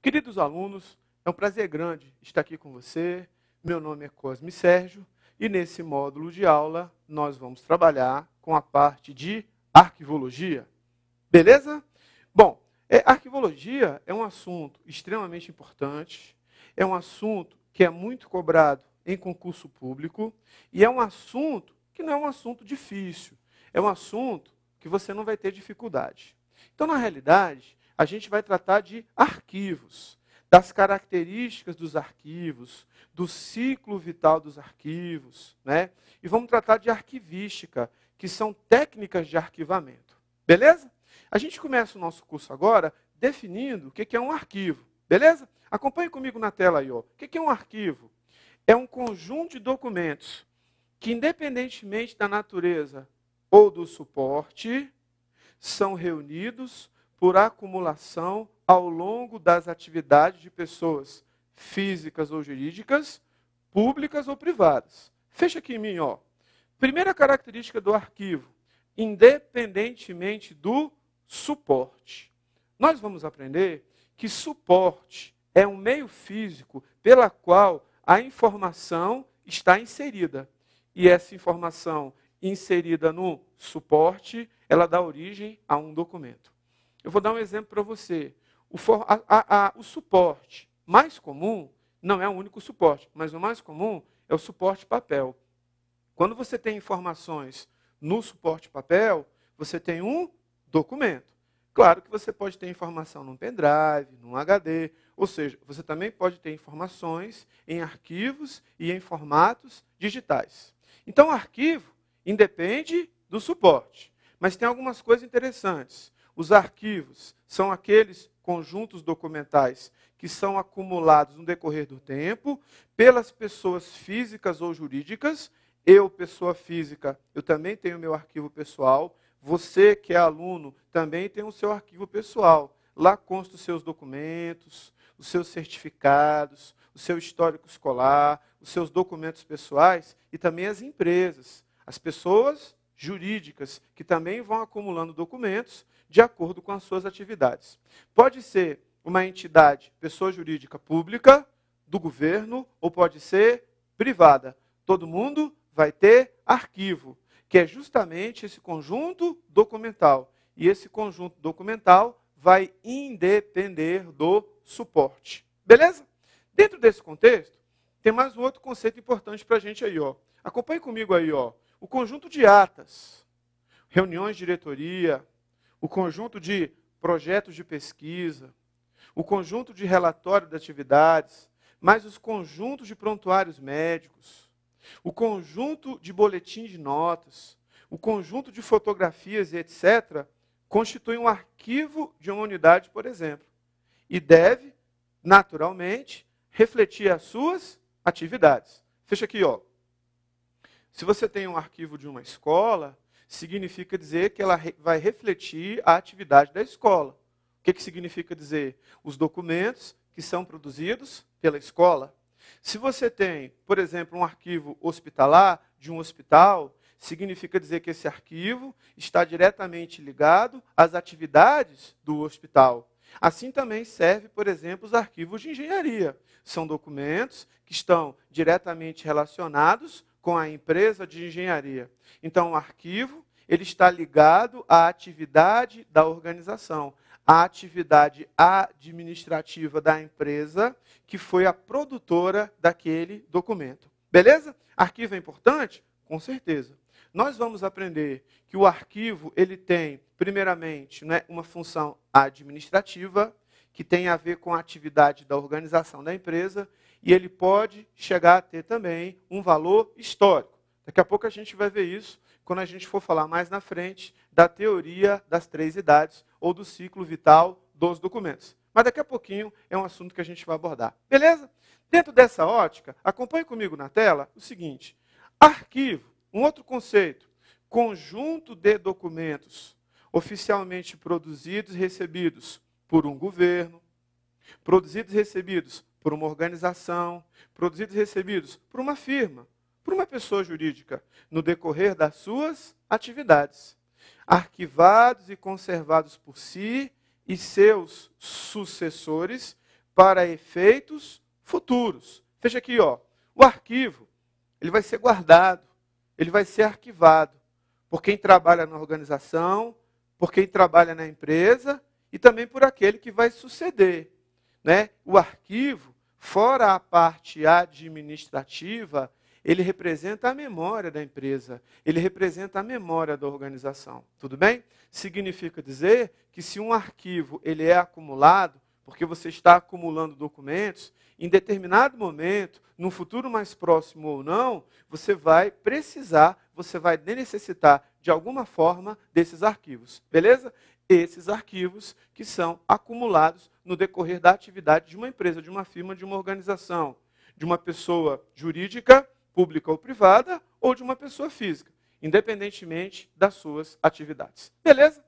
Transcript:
Queridos alunos, é um prazer grande estar aqui com você. Meu nome é Cosme Sérgio e nesse módulo de aula nós vamos trabalhar com a parte de arquivologia. Beleza? Bom, arquivologia é um assunto extremamente importante, é um assunto que é muito cobrado em concurso público e é um assunto que não é um assunto difícil, é um assunto que você não vai ter dificuldade. Então, na realidade, a gente vai tratar de arquivos, das características dos arquivos, do ciclo vital dos arquivos, né? E vamos tratar de arquivística, que são técnicas de arquivamento. Beleza? A gente começa o nosso curso agora definindo o que é um arquivo. Beleza? Acompanhe comigo na tela aí. Ó. O que é um arquivo? É um conjunto de documentos que, independentemente da natureza ou do suporte, são reunidos por acumulação ao longo das atividades de pessoas físicas ou jurídicas, públicas ou privadas. Fecha aqui em mim, ó. Primeira característica do arquivo, independentemente do suporte. Nós vamos aprender que suporte é um meio físico pela qual a informação está inserida. E essa informação inserida no suporte, ela dá origem a um documento. Eu vou dar um exemplo para você. O suporte mais comum, não é o único suporte, mas o mais comum é o suporte papel. Quando você tem informações no suporte papel, você tem um documento. Claro que você pode ter informação num pendrive, num HD, ou seja, você também pode ter informações em arquivos e em formatos digitais. Então, o arquivo independe do suporte, mas tem algumas coisas interessantes. Os arquivos são aqueles conjuntos documentais que são acumulados no decorrer do tempo pelas pessoas físicas ou jurídicas. Eu, pessoa física, eu também tenho meu arquivo pessoal. Você, que é aluno, também tem o seu arquivo pessoal. Lá consta os seus documentos, os seus certificados, o seu histórico escolar, os seus documentos pessoais e também as empresas, as pessoas jurídicas, que também vão acumulando documentos de acordo com as suas atividades. Pode ser uma entidade, pessoa jurídica pública, do governo, ou pode ser privada. Todo mundo vai ter arquivo, que é justamente esse conjunto documental. E esse conjunto documental vai independer do suporte. Beleza? Dentro desse contexto, tem mais um outro conceito importante para a gente aí. Ó. Acompanhe comigo aí. Ó. O conjunto de atas, reuniões de diretoria, o conjunto de projetos de pesquisa, o conjunto de relatório de atividades, mais os conjuntos de prontuários médicos, o conjunto de boletim de notas, o conjunto de fotografias e etc., constitui um arquivo de uma unidade, por exemplo, e deve, naturalmente, refletir as suas atividades. Fecha aqui, ó. Se você tem um arquivo de uma escola, significa dizer que ela vai refletir a atividade da escola. O que significa dizer? Os documentos que são produzidos pela escola. Se você tem, por exemplo, um arquivo hospitalar de um hospital, significa dizer que esse arquivo está diretamente ligado às atividades do hospital. Assim também serve, por exemplo, os arquivos de engenharia. São documentos que estão diretamente relacionados com a empresa de engenharia. Então, o arquivo ele está ligado à atividade da organização, à atividade administrativa da empresa, que foi a produtora daquele documento. Beleza? Arquivo é importante? Com certeza. Nós vamos aprender que o arquivo ele tem, primeiramente, né, uma função administrativa, que tem a ver com a atividade da organização da empresa, e ele pode chegar a ter também um valor histórico. Daqui a pouco a gente vai ver isso quando a gente for falar mais na frente da teoria das 3 idades ou do ciclo vital dos documentos. Mas daqui a pouquinho é um assunto que a gente vai abordar. Beleza? Dentro dessa ótica, acompanhe comigo na tela o seguinte. Arquivo, um outro conceito, conjunto de documentos oficialmente produzidos e recebidos por um governo, produzidos e recebidos por uma organização, produzidos e recebidos por uma firma, por uma pessoa jurídica no decorrer das suas atividades, arquivados e conservados por si e seus sucessores para efeitos futuros. Veja aqui, ó, o arquivo, ele vai ser guardado, ele vai ser arquivado por quem trabalha na organização, por quem trabalha na empresa e também por aquele que vai suceder, né? O arquivo, fora a parte administrativa, ele representa a memória da empresa, ele representa a memória da organização. Tudo bem? Significa dizer que se um arquivo ele é acumulado, porque você está acumulando documentos, em determinado momento, num futuro mais próximo ou não, você vai precisar, você vai necessitar de alguma forma desses arquivos. Beleza? Esses arquivos que são acumulados no decorrer da atividade de uma empresa, de uma firma, de uma organização, de uma pessoa jurídica, pública ou privada, ou de uma pessoa física, independentemente das suas atividades. Beleza?